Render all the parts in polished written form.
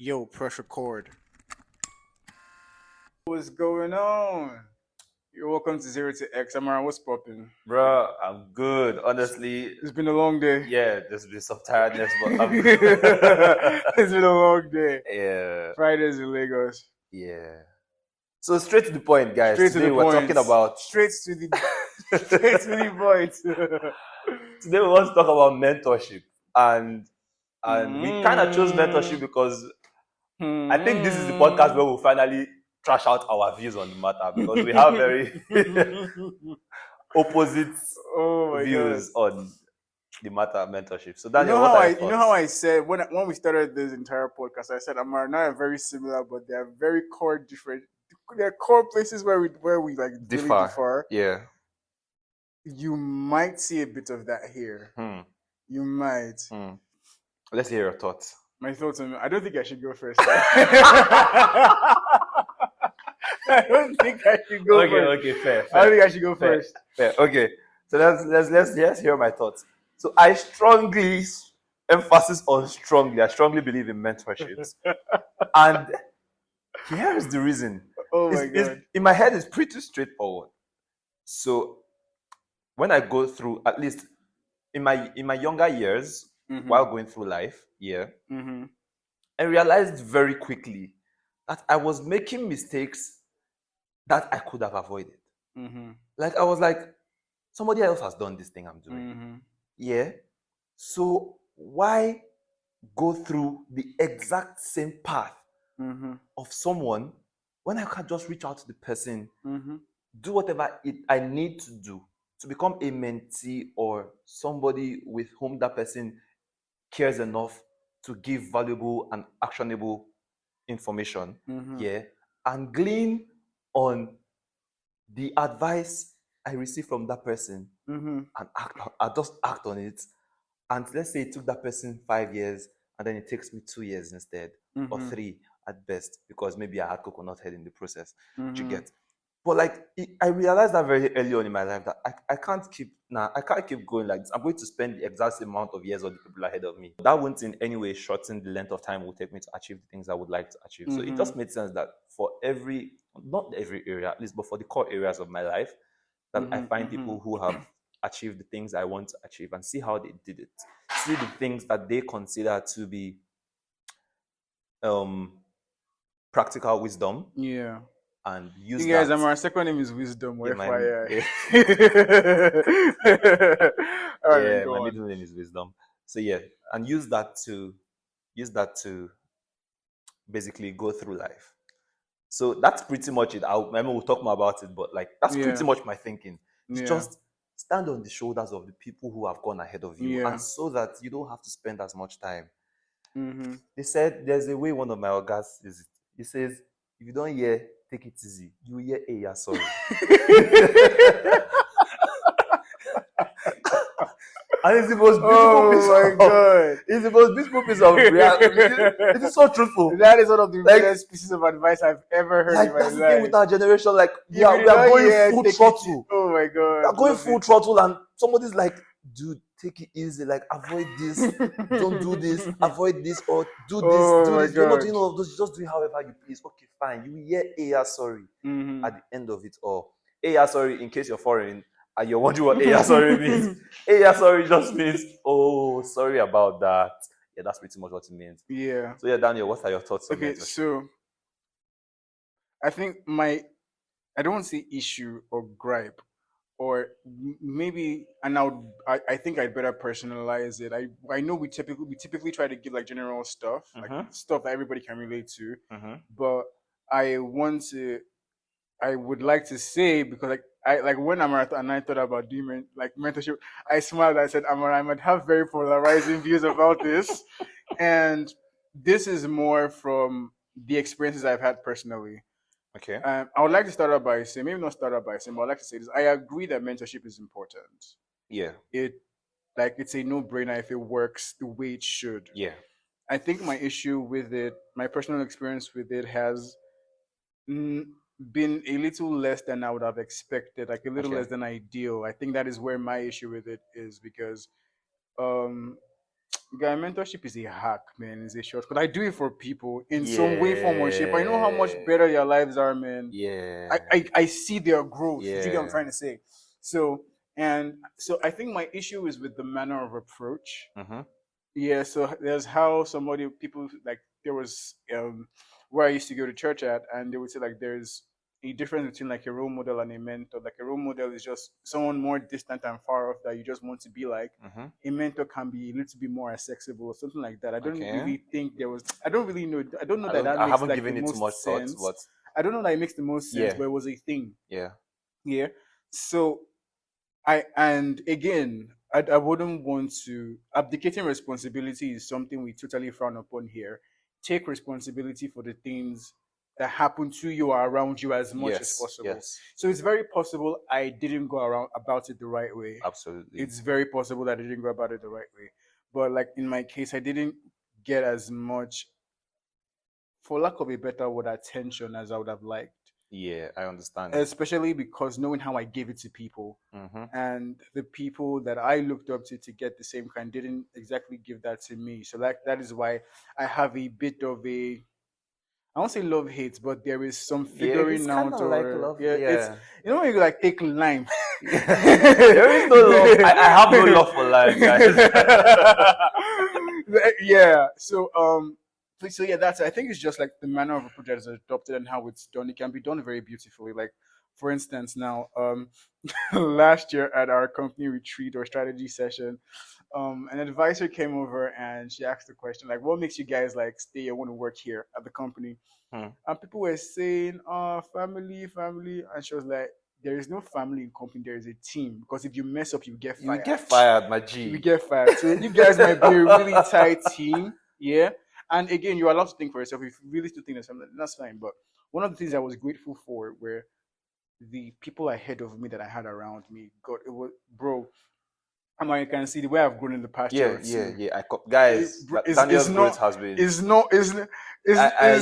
Yo, press record. What's going on? You're welcome to Zero to X. Amara, what's popping? Bro, I'm good. Honestly, It's been a long day. yeah, there's been some tiredness, but I'm It's been a long day. yeah, Fridays in Lagos. yeah. So straight to the point, guys. Straight to Today the we're point. talking about Straight to the straight to the point. today we want to talk about mentorship. And we kind of chose mentorship because I think this is the podcast where we'll finally trash out our views on the matter because we have very opposite Oh my views god. on the matter of mentorship. So You Daniel, know what how are I your you know how thoughts? I said when we started this entire podcast, I said Amara and I are very similar, but they are very core different. There are core places where we like really differ. Yeah. You might see a bit of that here. Hmm. You might. Hmm. Let's hear your thoughts. My thoughts on I don't think I should go first. I don't think I should go first. Okay, fair. I don't think I should go Fair. first. Fair. Okay. So let's hear my thoughts. So I strongly emphasis on strongly. I strongly believe in mentorships. And here's the reason. Oh my god. In my head, it's pretty straightforward. So when I go through, at least in my younger years, while going through life, I realized very quickly that I was making mistakes that I could have avoided. Like I was like, somebody else has done this thing I'm doing. Yeah. So why go through the exact same path of someone when I can just reach out to the person, do whatever I need to do to become a mentee or somebody with whom that person cares enough to give valuable and actionable information, and glean on the advice I receive from that person and I just act on it. And let's say it took that person 5 years and then it takes me 2 years instead, or 3 at best, because maybe I had coconut head in the process. You get? But like I realized that very early on in my life that I can't keep going like this. I'm going to spend the exact same amount of years on the people ahead of me. That won't in any way shorten the length of time it will take me to achieve the things I would like to achieve. So it just made sense that for not every area at least, but for the core areas of my life, that I find people who have achieved the things I want to achieve and see how they did it. See the things that they consider to be practical wisdom. Yeah. And use You guys, that. Amara's second name is Wisdom, Yeah, FYI. Yeah, my middle name is Wisdom. So yeah, and use that to basically go through life. So that's pretty much it. We'll talk more about it, but like that's pretty much my thinking. It's just stand on the shoulders of the people who have gone ahead of you, and so that you don't have to spend as much time. They said there's a way one of my orgas is it. He says, if you don't hear, take it easy. You hear, hey, yeah, sorry. And it's the most beautiful piece my god. It's the most beautiful piece of reality. It is so truthful. That is one of the best pieces of advice I've ever heard in my That's life. the thing with our generation. Like we are going full throttle. Oh my god. We are going full throttle, and somebody's like, dude, take it easy. Like avoid this, don't do this, avoid this, or do this, do this. You're not doing all of those. Just do it however you please. Okay, fine. You hear "Aya sorry" at the end of it all. "Aya sorry" in case you're foreign and you're wondering what "Aya sorry" means. "Aya sorry" just means, oh, sorry about that. Yeah, that's pretty much what it means. Yeah. So yeah, Daniel, what are your thoughts on Okay, mentorship? so I think I don't want to say issue or gripe, or maybe, and I think I'd better personalize it. I know we typically try to give like general stuff, like stuff that everybody can relate to, but I would like to say, because like when Amara and I thought about doing mentorship, I smiled. I said, Amara, I might have very polarizing views about this, and this is more from the experiences I've had personally. Okay. I would like to start out by saying, maybe not start out by saying, but I'd like to say this. I agree that mentorship is important. Yeah. It's a no-brainer if it works the way it should. Yeah. I think my issue with it, my personal experience with it, has been a little less than I would have expected, like a little less than ideal. I think that is where my issue with it is, because Guy, mentorship is a hack, man. It's a short. But I do it for people in some way, form, or shape. I know how much Yeah. better their lives are, man. Yeah. I see their growth. Do you get what I'm Yeah. trying to say? So I think my issue is with the manner of approach. Mm-hmm. Yeah, so there's how somebody people like there was where I used to go to church at, and they would say like there's a difference between like a role model and a mentor. Like a role model is just someone more distant and far off that you just want to be like. Mm-hmm. A mentor can be a little bit more accessible or something like that. I don't Okay. really think there was. I don't really know. I don't know I that don't. that I makes haven't like the given it too much most thought, sense. but I don't know that it makes the most sense, yeah. but it was a thing. Yeah. Yeah. So and again, I wouldn't want to abdicating responsibility is something we totally frown upon here. Take responsibility for the things that happen to you or around you as much as Yes. possible. Yes. So it's very possible I didn't go around about it the right way. Absolutely. It's very possible that I didn't go about it the right way. But like in my case, I didn't get as much, for lack of a better word, attention as I would have liked, Yeah, I understand. especially because knowing how I gave it to people, Mm-hmm. and the people that I looked up to get the same kind didn't exactly give that to me. So like that is why I have a bit of a, I won't say love hate, but there is some Yeah, it's figuring kind out, of like or love. yeah, it's, Yeah. you know when you like take lime. There is no love. I have no love for life, guys. Yeah. So yeah, that's, I think it's just like the manner of a project is adopted and how it's done. It can be done very beautifully. Like for instance, now last year at our company retreat or strategy session, an advisor came over and she asked the question like, "What makes you guys like stay and want to work here at the company?" Hmm. And people were saying, "Oh, family, family," and she was like, "There is no family in company. There is a team. Because if you mess up, you get You fired. get fired, my You will G. get fired. So you guys might be a really tight team, yeah." And again, you're allowed to think for yourself. If you really still think there's something, that's fine. But one of the things I was grateful for were the people ahead of me that I had around me. God, it was, bro. I mean, you can see the way I've grown in the past year Yeah, or yeah, two. yeah. Guys, Is Daniel's growth not has been. is not is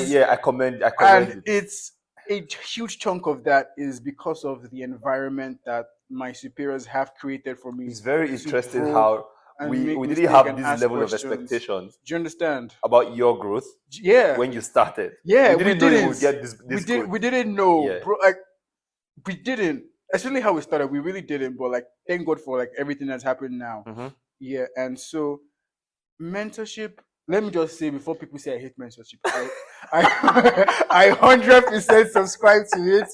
Yeah, I commend and it. it's a huge chunk of that is because of the environment that my superiors have created for me It's very to interesting grow how and make we didn't mistakes have and this ask level of questions. expectations Do you understand? about your growth Yeah, when you started. yeah, We we didn't know you didn't. would get this good. We didn't know, Yeah. bro. Like we didn't. Especially how we started, we really didn't. But like, thank God for like everything that's happened now. Mm-hmm. Yeah, and so mentorship. Let me just say before people say I hate mentorship, I 100% subscribe to it.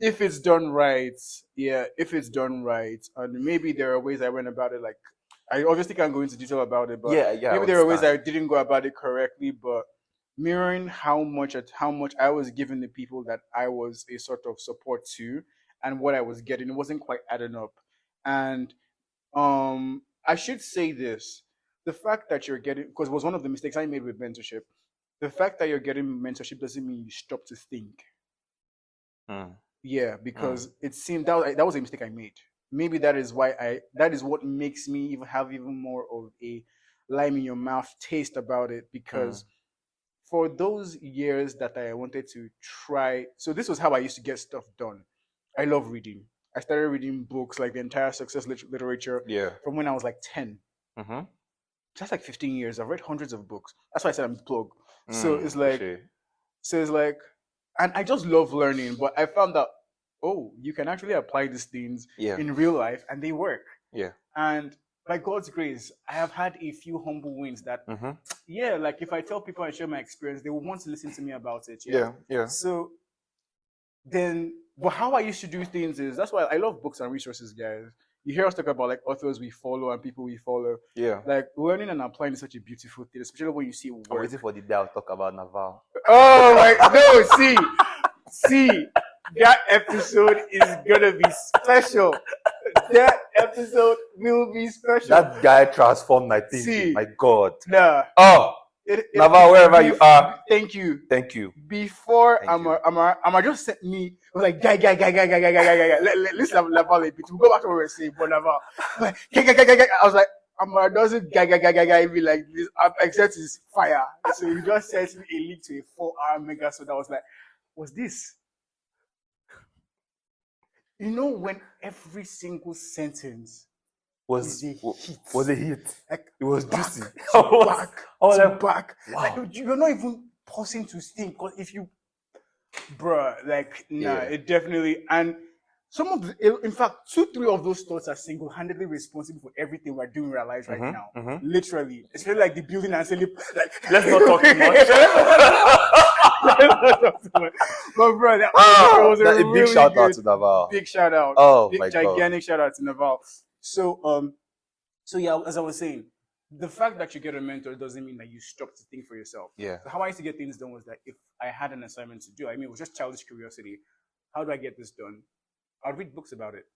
If it's done right, yeah, if it's done right, and maybe there are ways I went about it. Like, I obviously can't go into detail about it, but Yeah, yeah, I maybe there are ways understand. I didn't go about it correctly. But mirroring how much I was giving the people that I was a sort of support to, and what I was getting, it wasn't quite adding up. And I should say this: the fact that you're getting, because it was one of the mistakes I made with mentorship. The fact that you're getting mentorship doesn't mean you stop to think. Mm. Yeah, Mm. because it seemed that was a mistake I made. Maybe that is why I that is what makes me even have even more of a lime in your mouth taste about it. Mm. Because for those years that I wanted to try, so this was how I used to get stuff done. I love reading. I started reading books like the entire success literature Yeah. from when I was like 10. Mm-hmm. That's like 15 years. I've read hundreds of books. That's why I said I'm plug. So Mm. it's like Appreciate. So it's like, and I just love learning, but I found that, oh, you can actually apply these things Yeah. in real life and they work. Yeah. And by God's grace, I have had a few humble wins that, Mm-hmm. yeah, like if I tell people and share my experience, they will want to listen to me about it. Yeah. Yeah. Yeah. So then, but how I used to do things is that's why I love books and resources, guys. You hear us talk about like authors we follow and people we follow. Yeah. Like learning and applying is such a beautiful thing, especially when you see I'm work. waiting for the day I'll talk about Naval. Oh my no, see, that episode is gonna be special. That episode will be special. That guy transformed my thinking. See, my God. nah. Oh, Naval, wherever you are. Thank you. Thank you. Before Thank you. Amara just sent me. It was like guy. Let's Naval a bit. We'll go back to what we were saying, but Naval. Like, guy. I was like, Amara doesn't guy be like this. Except it's fire. So he just sent me a link to a 4-hour mega. So that was like, what's this? You know when every single sentence was a hit. was a hit. Like, It was back juicy. to I was, back I was to like, back. wow. Like, you're not even pausing to think, because if you, bruh, like, nah, Yeah. it definitely, and some of the, in fact, 2-3 of those thoughts are single-handedly responsible for everything we're doing in our lives right now. Literally, especially like the building and selling. Like, Let's not talk too much. But bro, that was a big really shout out good, to Naval. big shout out. Oh Big, my god. gigantic shout out to Naval. So yeah, as I was saying, the fact that you get a mentor doesn't mean that you stop to think for yourself. Yeah. So how I used to get things done was that if I had an assignment to do, I mean, it was just childish curiosity. How do I get this done? I'd read books about it.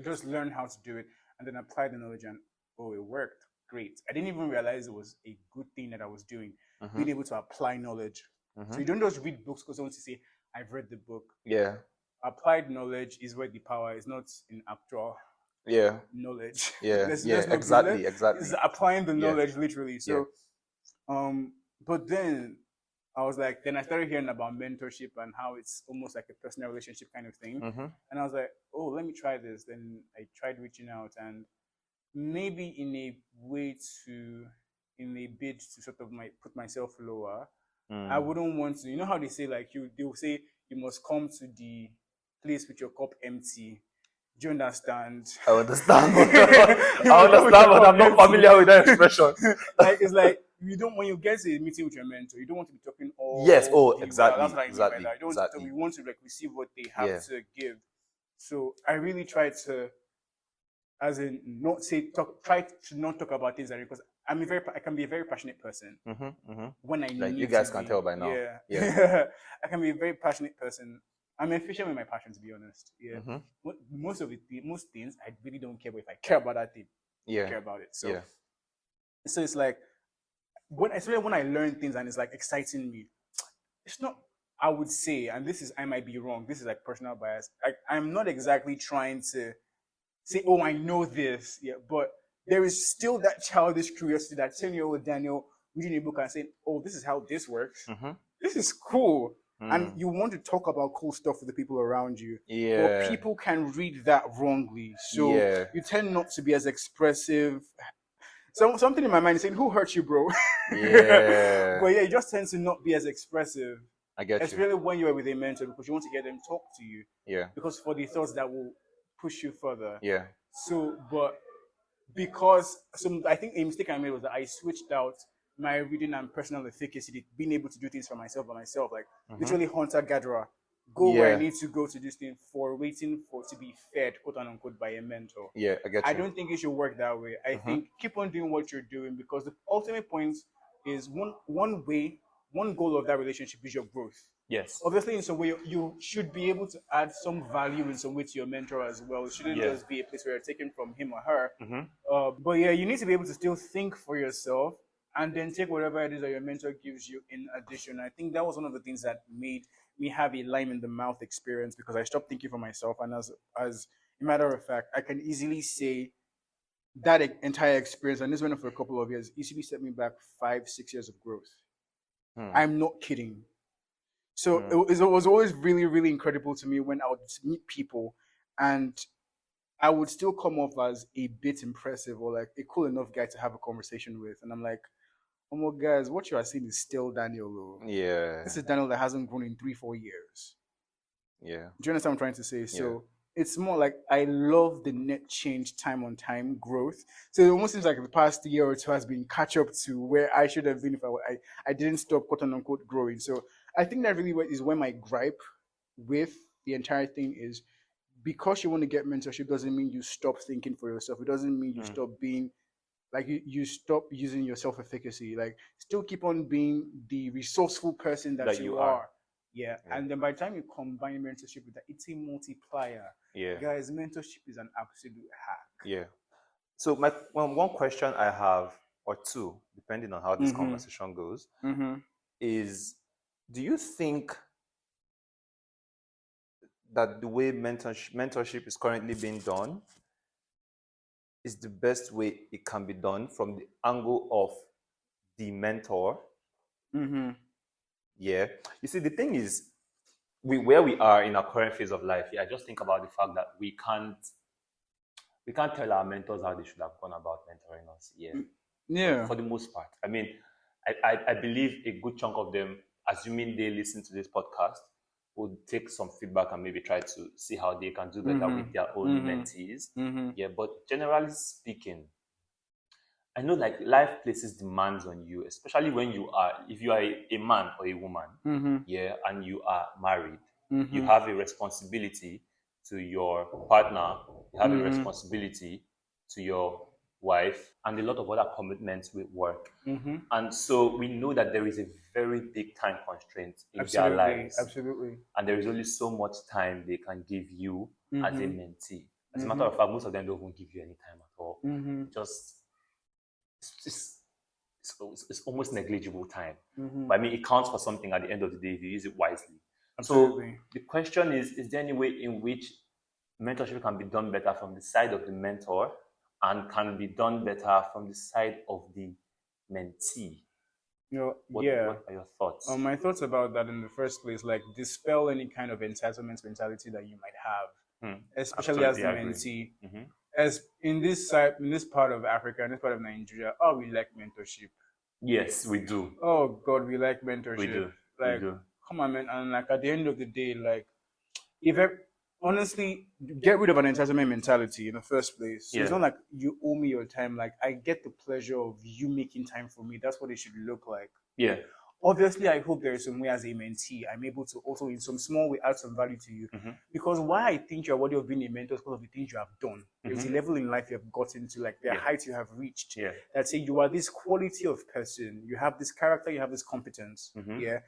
Just learn how to do it, and then apply the knowledge, and oh, it worked. Great. I didn't even realize it was a good thing that I was doing, being able to apply knowledge. So you don't just read books because someone to say, I've read the book. Yeah. Applied knowledge is where the power is, not in actual knowledge. Yeah. Exactly. Exactly. It's applying the knowledge literally. So, but then I was like, then I started hearing about mentorship and how it's almost like a personal relationship kind of thing. And I was like, oh, let me try this. Then I tried reaching out, and maybe in a bid to sort of put myself lower. I wouldn't want to, you know how they say, like, they will say you must come to the place with your cup empty. Do you understand? I understand. I understand, but I'm not familiar with that expression. Like, it's like, when you get to a meeting with your mentor, you don't want to be talking all. Yes. Oh, the exactly. That's what I mean by that. You don't exactly. we want to like receive what they have to give. So I really try to, as in, try to not talk about things because I can be a very passionate person. When I like need you guys to can be. tell by now. Yeah. I can be a very passionate person. I'm efficient with my passion, to be honest. Yeah. Most things I really don't care, but if I care about that thing, I care about it. So it's like especially when I learn things and it's like exciting me. It's not, I would say, and I might be wrong. This is like personal bias. I'm not exactly trying to say, oh, I know this. Yeah, but there is still that childish curiosity that 10-year-old Daniel reading a book and saying, oh, this is how this works. This is cool. And you want to talk about cool stuff with the people around you. Yeah. But people can read that wrongly. So you tend not to be as expressive. So something in my mind is saying, who hurt you, bro? Yeah. But yeah, you just tend to not be as expressive. I get you. Especially when you're with a mentor, because you want to get them to talk to you. Yeah. Because for the thoughts that will push you further. Yeah. So, but I think a mistake I made was that I switched out my reading and personal efficacy, being able to do things for myself by myself, like literally hunter gatherer, go where I need to go to do things for waiting for to be fed, quote unquote, by a mentor. Yeah, I get you. I don't think it should work that way. I think keep on doing what you're doing, because the ultimate point is one goal of that relationship is your growth. Yes. Obviously, in some way, you should be able to add some value in some way to your mentor as well. It shouldn't just be a place where you're taking from him or her. But yeah, you need to be able to still think for yourself and then take whatever it is that your mentor gives you in addition. I think that was one of the things that made me have a lime in the mouth experience, because I stopped thinking for myself. And as a matter of fact, I can easily say that entire experience, and this went on for a couple of years, easily set me back 5-6 years of growth. I'm not kidding. So it was always really, really incredible to me when I would meet people and I would still come off as a bit impressive or like a cool enough guy to have a conversation with. And I'm like, oh my guys, what you are seeing is still Daniel. Though. Yeah. This is Daniel that hasn't grown in 3-4 years. Yeah. Do you understand what I'm trying to say? So it's more like I love the net change, time on time growth. So it almost seems like the past year or two has been catch up to where I should have been if I didn't stop quote unquote growing. So I think that really is where my gripe with the entire thing is, because you want to get mentorship doesn't mean you stop thinking for yourself. It doesn't mean you stop being like you stop using your self-efficacy. Like still keep on being the resourceful person that you are. Yeah. And then by the time you combine mentorship with that, it's a multiplier. Yeah. Guys, mentorship is an absolute hack. Yeah. So one question I have, or two, depending on how this conversation goes, is, do you think that the way mentorship is currently being done is the best way it can be done from the angle of the mentor? Yeah. You see, the thing is, where we are in our current phase of life, I just think about the fact that we can't we can't tell our mentors how they should have gone about mentoring us. Yeah. Yeah. For the most part. I mean, I believe a good chunk of them, assuming they listen to this podcast, would take some feedback and maybe try to see how they can do better with their own mentees. Yeah, but generally speaking, I know like life places demands on you, especially when if you are a man or a woman, yeah, and you are married, you have a responsibility to your partner, you have a responsibility to your wife, and a lot of other commitments with work. And so we know that there is a very big time constraint in their lives. Absolutely. And there is only so much time they can give you as a mentee. As a matter of fact, most of them don't even give you any time at all. Just it's, it's almost negligible time. But I mean, it counts for something at the end of the day if you use it wisely. Absolutely. So the question is there any way in which mentorship can be done better from the side of the mentor and can be done better from the side of the mentee? What are your thoughts? My thoughts about that in the first place, like dispel any kind of entitlement mentality that you might have, especially as the mentee. As in this part of Africa, in this part of Nigeria, we like mentorship. Yes, we do. Oh God, we like mentorship. We do. Like, we do. Come on, man. And like at the end of the day, like, honestly, get rid of an entitlement mentality in the first place. Yeah. It's not like you owe me your time. Like, I get the pleasure of you making time for me. That's what it should look like. Yeah. Obviously, I hope there is some way as a mentee, I'm able to also, in some small way, add some value to you. Because why I think you're worthy of being a mentor is because of the things you have done. There's a level in life you have gotten to, like the heights you have reached. Yeah. That say you are this quality of person. You have this character. You have this competence. Yeah.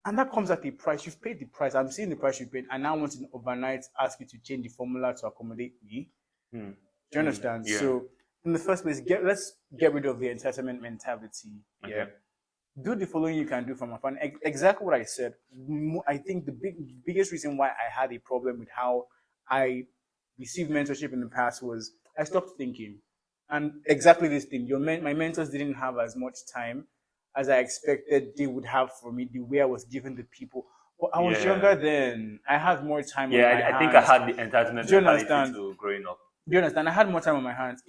And that comes at a price. You've paid the price. I'm seeing the price you paid, and now I want to overnight ask you to change the formula to accommodate me. Do you understand? Yeah. So, in the first place, let's get rid of the entitlement mentality. Yeah. Do the following you can do from afar. Exactly what I said. I think the biggest reason why I had a problem with how I received mentorship in the past was I stopped thinking. And exactly this thing. My mentors didn't have as much time as I expected they would have for me, the way I was giving the people. But I was younger then. I had more time on my hands. I think I had the entitlement mentality to growing up. Do you understand? I had more time on my hands.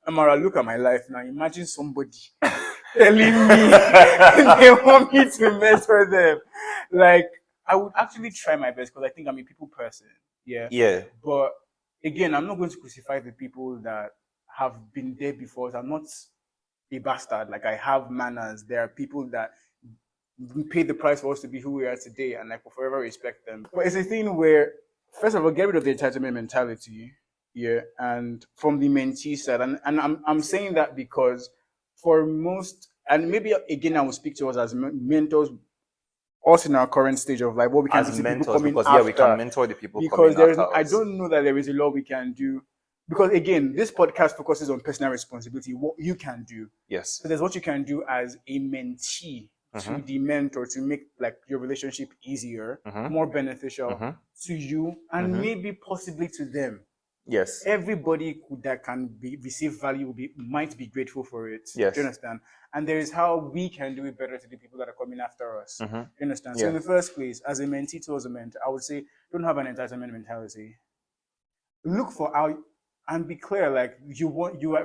Amara, look at my life now. Imagine somebody telling me they want me to mentor them. Like, I would actually try my best because I think I'm a people person. Yeah. Yeah. But again, I'm not going to crucify the people that have been there before. I'm not a bastard. Like, I have manners. There are people that paid the price for us to be who we are today, and like, will forever respect them. But it's a thing where, first of all, get rid of the entitlement mentality. Yeah, and from the mentee side, and I'm saying that because for most, and maybe again I will speak to us as mentors, us in our current stage of life, what we can as do mentors, people coming because after, we can mentor the people because coming after us. I don't know that there is a lot we can do, because again, this podcast focuses on personal responsibility, what you can do. Yes. So there's what you can do as a mentee to the mentor to make like your relationship easier, more beneficial to you, and maybe possibly to them. Yes. Everybody that can receive value might be grateful for it. Yes. Do you understand? And there is how we can do it better to the people that are coming after us. Do you understand? Yeah. So in the first place, as a mentee towards a mentor, I would say don't have an entitlement mentality. Look for how, and be clear. Like you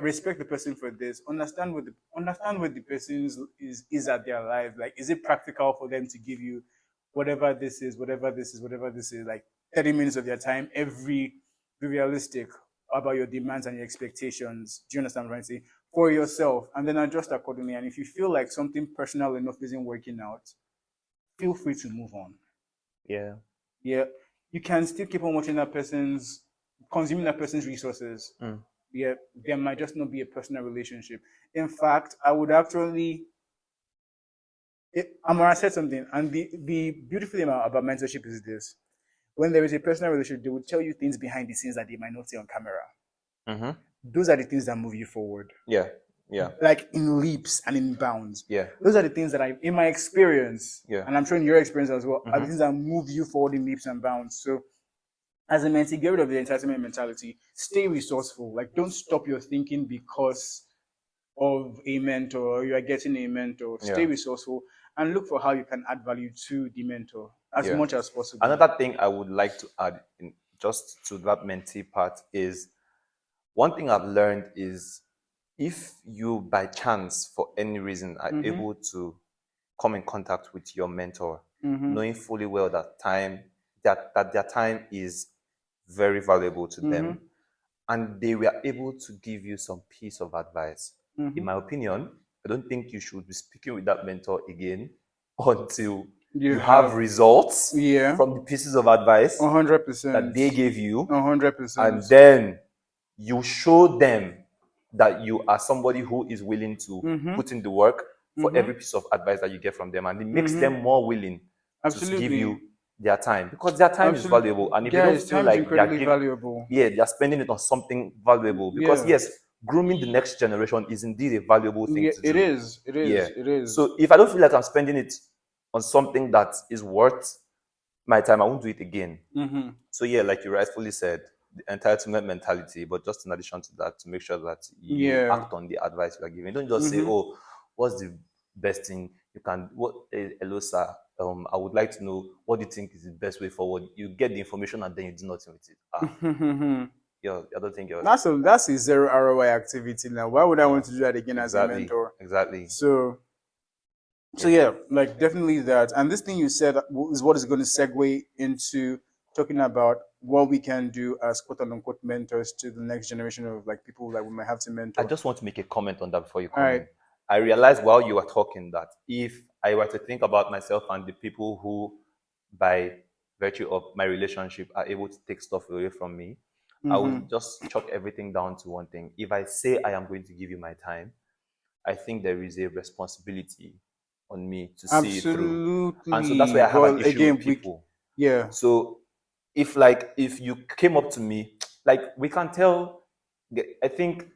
respect the person for this. Understand what the person is at their life. Like, is it practical for them to give you whatever this is, like 30 minutes of their time be realistic about your demands and your expectations. Do you understand what I'm saying? For yourself, and then adjust accordingly. And if you feel like something personal enough isn't working out, feel free to move on. Yeah. Yeah. You can still keep on watching consuming that person's resources. Yeah. There might just not be a personal relationship. In fact, I would actually, Amara said something, and the beautiful thing about mentorship is this. When there is a personal relationship, they will tell you things behind the scenes that they might not see on camera. Those are the things that move you forward. Yeah. Yeah. Like in leaps and in bounds. Yeah. Those are the things that in my experience, and I'm sure in your experience as well, are the things that move you forward in leaps and bounds. So as a mentee, get rid of the entitlement mentality. Stay resourceful. Like, don't stop your thinking because of a mentor or you are getting a mentor. Stay resourceful and look for how you can add value to the mentor as much as possible. Another thing I would like to add just to that mentee part is one thing I've learned is if you by chance for any reason are able to come in contact with your mentor, knowing fully well that their time is very valuable to them, and they were able to give you some piece of advice. In my opinion, I don't think you should be speaking with that mentor again until you have results from the pieces of advice 100% that they gave you, 100%, and then you show them that you are somebody who is willing to put in the work for every piece of advice that you get from them, and it makes them more willing to give you their time, because their time is valuable. And if you don't feel like they're spending it on something valuable, because yes, grooming the next generation is indeed a valuable thing to do. It is. So if I don't feel like I'm spending it on something that is worth my time, I won't do it again. So yeah, like you rightfully said, the entitlement mentality, but just in addition to that, to make sure that you act on the advice you are giving. Don't just say, oh, what's the best thing you can, hello sir, I would like to know what do you think is the best way forward. You get the information and then you do nothing with it. I don't think that's a zero ROI activity now. Why would I want to do that again as a mentor? Exactly. So yeah, like definitely that. And this thing you said is what is going to segue into talking about what we can do as quote unquote mentors to the next generation of like people that we might have to mentor. I just want to make a comment on that before you come in. I realized while you were talking that if I were to think about myself and the people who, by virtue of my relationship, are able to take stuff away from me, I would just chalk everything down to one thing. If I say I am going to give you my time, I think there is a responsibility on me to see it through. And so that's why I have an issue with people. So if you came up to me, like we can tell, I think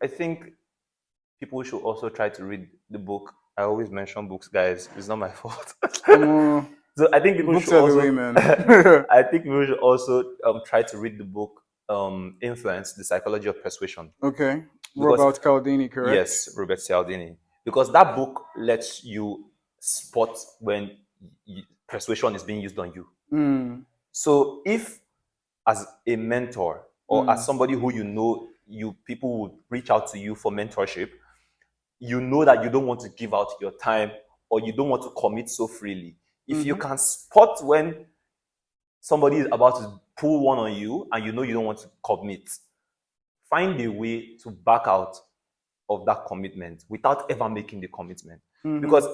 people should also try to read the book. I always mention books, guys. It's not my fault. So I think people should also I think people should also try to read the book Influence, the Psychology of Persuasion. Okay. Robert Cialdini, correct? Yes, Robert Cialdini. Because that book lets you spot when persuasion is being used on you. So if as a mentor or as somebody who people would reach out to you for mentorship, you know that you don't want to give out your time or you don't want to commit so freely. If you can spot when somebody is about to pull one on you and you know you don't want to commit, find a way to back out of that commitment without ever making the commitment. Because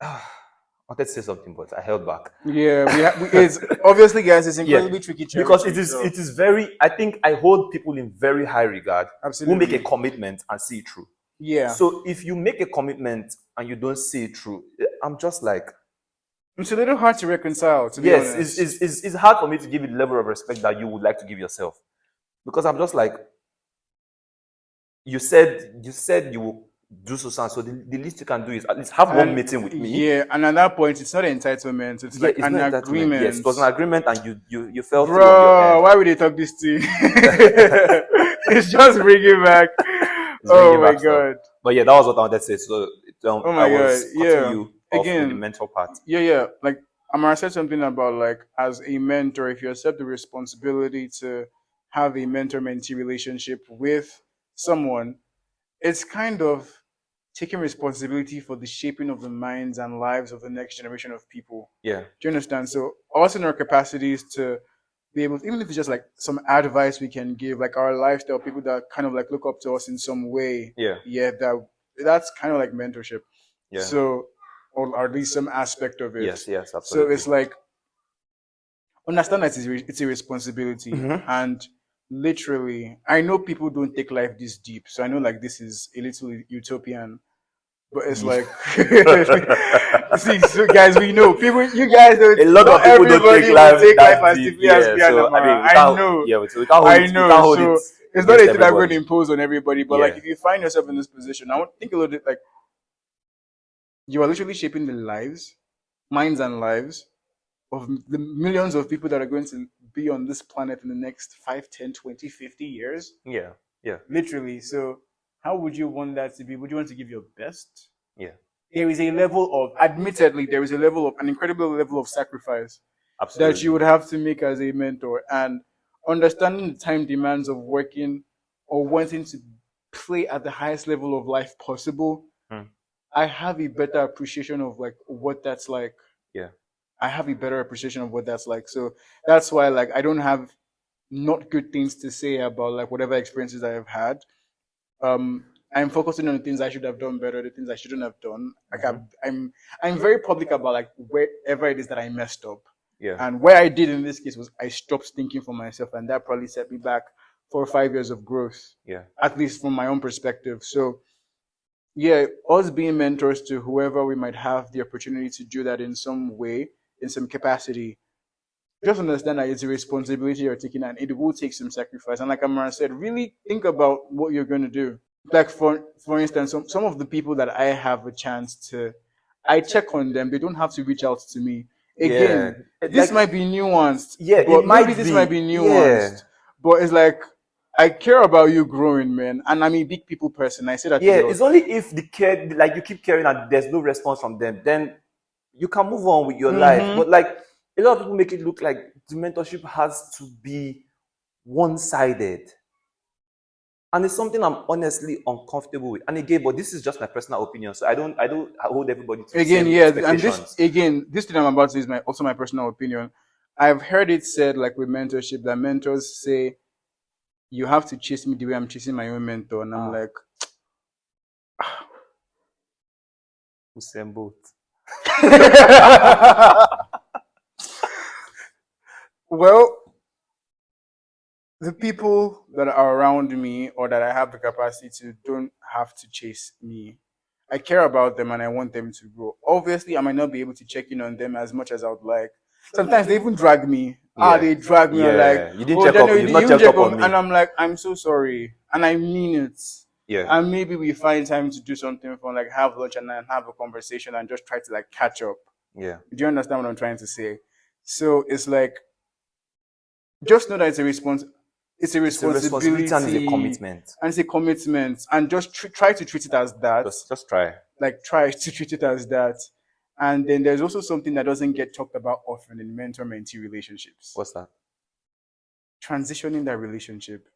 I wanted to say something, but I held back. It's obviously, guys, it's incredibly tricky because it is very. I think I hold people in very high regard who make a commitment and see it through. So if you make a commitment and you don't see it through, I'm just like, it's a little hard to reconcile. To be honest, it's hard for me to give you the level of respect that you would like to give yourself, because I'm just like, you said you will do so, so the least you can do is at least have one meeting with me. And at that point, it's not entitlement. It's like an agreement. Yes, it was an agreement, and you felt. Bro, why would they talk this to you? It's just bringing back. My god! But yeah, that was what I wanted to say. So I was cutting you off with the mentor part. Like Amara said something about like as a mentor, if you accept the responsibility to have a mentor-mentee relationship with someone, it's kind of taking responsibility for the shaping of the minds and lives of the next generation of people. Do you understand? So also in our capacities to be able to, even if it's just like some advice we can give, like our lifestyle, people that kind of like look up to us in some way. That's kind of like mentorship. So, or at least some aspect of it. Yes, absolutely. So it's like, understand that it's a responsibility. And literally, I know people don't take life this deep. So I know like this is a little utopian. But it's like, see, so guys, we know people. You guys don't. A lot of people don't take life as deeply as I know. I know. So it's not anything I'm going to impose on everybody. But like, if you find yourself in this position, I want to think a little bit like you are literally shaping the lives, minds, and lives of the millions of people that are going to be on this planet in the next 5, 10, 20, 50 years. Literally. So how would you want that to be? Would you want to give your best? There is a level of, admittedly, there is an incredible level of sacrifice that you would have to make as a mentor. And understanding the time demands of working or wanting to play at the highest level of life possible, Mm. I have a better appreciation of like what that's like. Yeah. I have a better appreciation of what that's like. So that's why like I don't have not good things to say about like whatever experiences I have had. I'm focusing on the things I should have done better, the things I shouldn't have done. Like I'm very public about like wherever it is that I messed up. Yeah. And where I did in this case was I stopped thinking for myself, and that probably set me back 4 or 5 years of growth. Yeah. At least from my own perspective. So yeah, us being mentors to whoever we might have the opportunity to do that in some way, in some capacity, just understand that it's a responsibility you're taking and it will take some sacrifice. And like Amara said, really think about what you're going to do. Like for instance, some of the people that I have a chance to, I check on them. They don't have to reach out to me. Again, this might be nuanced. Yeah, but it might maybe this be. might be nuanced. Yeah. But it's like I care about you growing, man. And I'm a big people person. I say that. Yeah, it's only if the care, like you keep caring and there's no response from them, then you can move on with your life. But like a lot of people make it look like the mentorship has to be one-sided. And it's something I'm honestly uncomfortable with. And again, but this is just my personal opinion. So I don't hold everybody to again, the same yeah, expectations. and this thing I'm about to say is also my personal opinion. I've heard it said like with mentorship that mentors say you have to chase me the way I'm chasing my own mentor, and I'm like, Usain Bolt. well, the people that are around me or that I have the capacity to don't have to chase me. I care about them and I want them to grow. Obviously, I might not be able to check in on them as much as I would like. Sometimes they even drag me. They drag me. Like, you didn't check up. You not check up on me. And I'm like, I'm so sorry, and I mean it. Yeah. And maybe we find time to do something fun, like have lunch and then have a conversation and just try to like catch up. Yeah. Do you understand what I'm trying to say? So it's like, just know that it's a responsibility and it's a commitment. And it's a commitment. And just try to treat it as that. Just try. Like, try to treat it as that. And then there's also something that doesn't get talked about often in mentor-mentee relationships. What's that? Transitioning that relationship.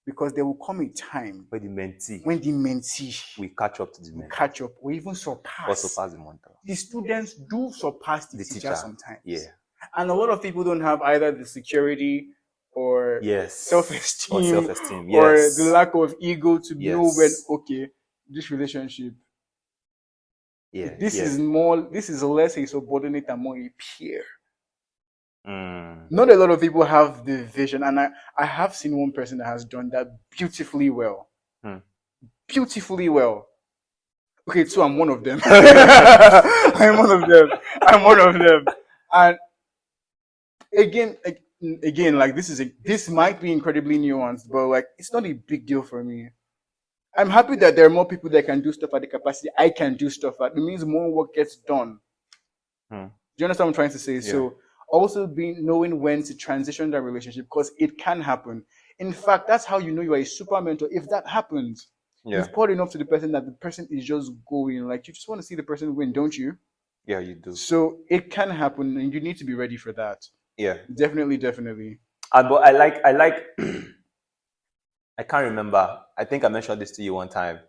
Because there will come a time when the mentee we catch up to the mentor. Catch up, or even surpass the mentor. The students do surpass the teacher sometimes. Yeah. And a lot of people don't have either the security or self-esteem, or the lack of ego to know when, okay, this relationship, this is less a subordinate and more a peer. Not a lot of people have the vision, and I have seen one person that has done that beautifully well. Beautifully well. Okay, so I'm one of them. I'm one of them. And again, like this might be incredibly nuanced, but like it's not a big deal for me. I'm happy that there are more people that can do stuff at the capacity I can do stuff at. It means more work gets done. Do you understand what I'm trying to say? Yeah. So also knowing when to transition that relationship, because it can happen. In fact, that's how you know you are a super mentor. If that happens, you've poured enough to the person that the person is just going. Like, you just want to see the person win, don't you? Yeah, you do. So it can happen, and you need to be ready for that. Yeah, definitely. But I like. I can't remember. I think I mentioned this to you one time.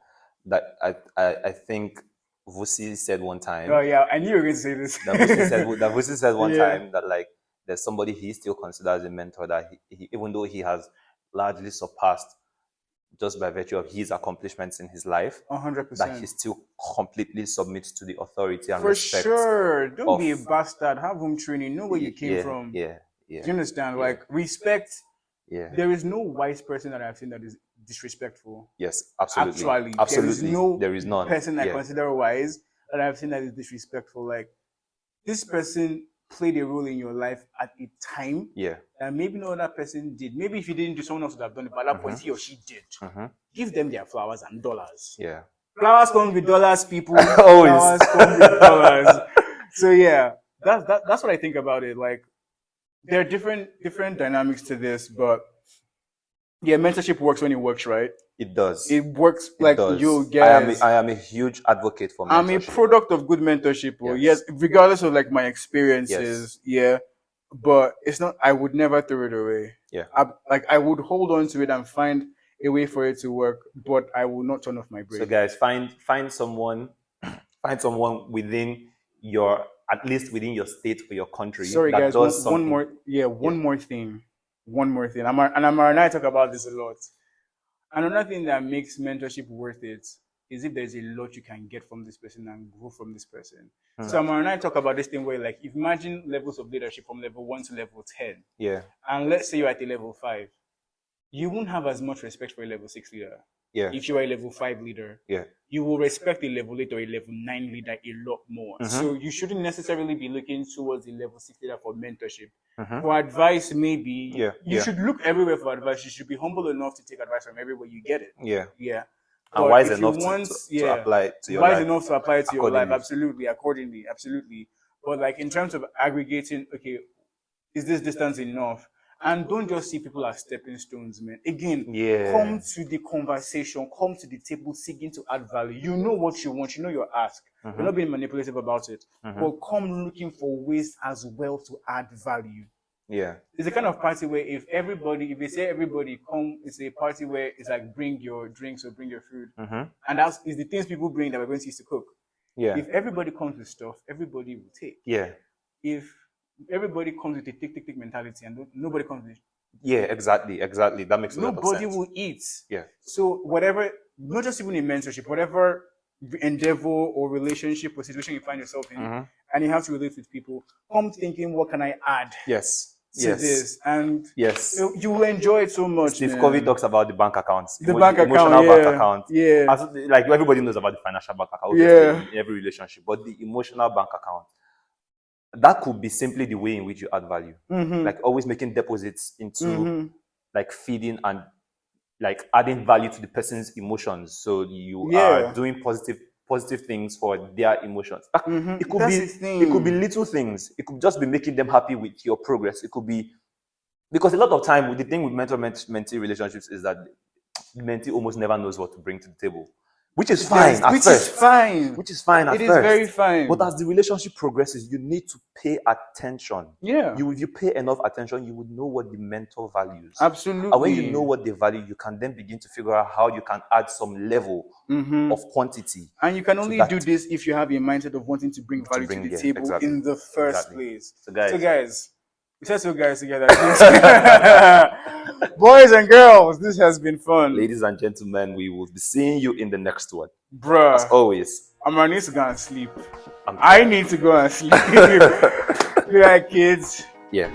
That I think Vusi said one time. Oh yeah, I knew you were going to say this. That Vusi said one time that like there's somebody he still considers a mentor, that he even though he has largely surpassed just by virtue of his accomplishments in his life, 100%, that he still completely submits to the authority and for respect. For sure. Don't be a bastard. Have home training. Know where you came from. Yeah. Do you understand? Yeah. Like, respect. Yeah. There is no wise person that I've seen that is disrespectful. Yes, absolutely. Actually, there is none person I consider wise that I've seen that is disrespectful. Like, this person played a role in your life at a time that maybe no other person did. Maybe if he didn't do, someone else would have done it, but at that point he or she did. Give them their flowers and dollars. Yeah. Flowers come with dollars, people. Flowers come with dollars. So yeah, that's what I think about it. Like, there are different dynamics to this, but yeah, mentorship works when it works, right? It does. It works. Like, you guys. I am a huge advocate for mentorship. I'm a product of good mentorship. Yes, regardless of like my experiences. Yeah, but it's not. I would never throw it away. Yeah. I would hold on to it and find a way for it to work, but I will not turn off my So brain. guys, find someone within your, at least within your state or your country, Sorry, that guys. does One something. more. Yeah, one more thing. One more thing. Amara and I talk about this a lot. Another thing that makes mentorship worth it is if there's a lot you can get from this person and grow from this person. So Amara and I talk about this thing where, like, imagine levels of leadership from level 1 to level 10. Yeah. And let's say you're at a level 5. You won't have as much respect for a level 6 leader. Yeah. If you are a level 5 leader, Yeah. you will respect a level 8 or a level 9 leader a lot more. So you shouldn't necessarily be looking towards a level 6 leader for mentorship. For advice, maybe you should look everywhere for advice. You should be humble enough to take advice from everywhere you get it. Yeah. Yeah. And But wise if you enough want, to apply it to your wise life. enough to apply it to your life, accordingly. absolutely, accordingly, absolutely. But like in terms of aggregating, okay, is this distance enough? And don't just see people as stepping stones, man. Again, come to the conversation, come to the table seeking to add value. You know what you want, you know your ask. You're not being manipulative about it. But come looking for ways as well to add value. Yeah. It's a kind of party where if they say everybody come, it's a party where it's like bring your drinks or bring your food. And that's is the things people bring that we're going to use to cook. Yeah. If everybody comes with stuff, everybody will take. Yeah. If everybody comes with a tick mentality and nobody comes with exactly that makes a lot of sense. Nobody will eat. Yeah. So whatever, not just even in mentorship, whatever endeavor or relationship or situation you find yourself in, and you have to relate with people, come thinking, what can I add to this? And you will enjoy it so much. Steve Covey talks about the bank accounts, the emotional bank account. Yeah. As, like everybody knows about the financial bank account, in every relationship, but the emotional bank account, that could be simply the way in which you add value. Like always making deposits into like feeding and like adding value to the person's emotions. So you are doing positive things for their emotions. It could be little things. It could just be making them happy with your progress. It could be, because a lot of time the thing with mentee relationships is that the mentee almost never knows what to bring to the table. Which is fine at first. Which is fine at first. It is very fine. But as the relationship progresses, you need to pay attention. Yeah. If you pay enough attention, you would know what the mentor values. Absolutely. And when you know what they value, you can then begin to figure out how you can add some level of quantity. And you can only do this if you have a mindset of wanting to bring value to the table in the first place. So guys, we said so guys together. Boys and girls, this has been fun. Ladies and gentlemen, we will be seeing you in the next one. Bruh. As always. Amara needs to go and sleep. I need to go and sleep. Good night, kids. Yeah.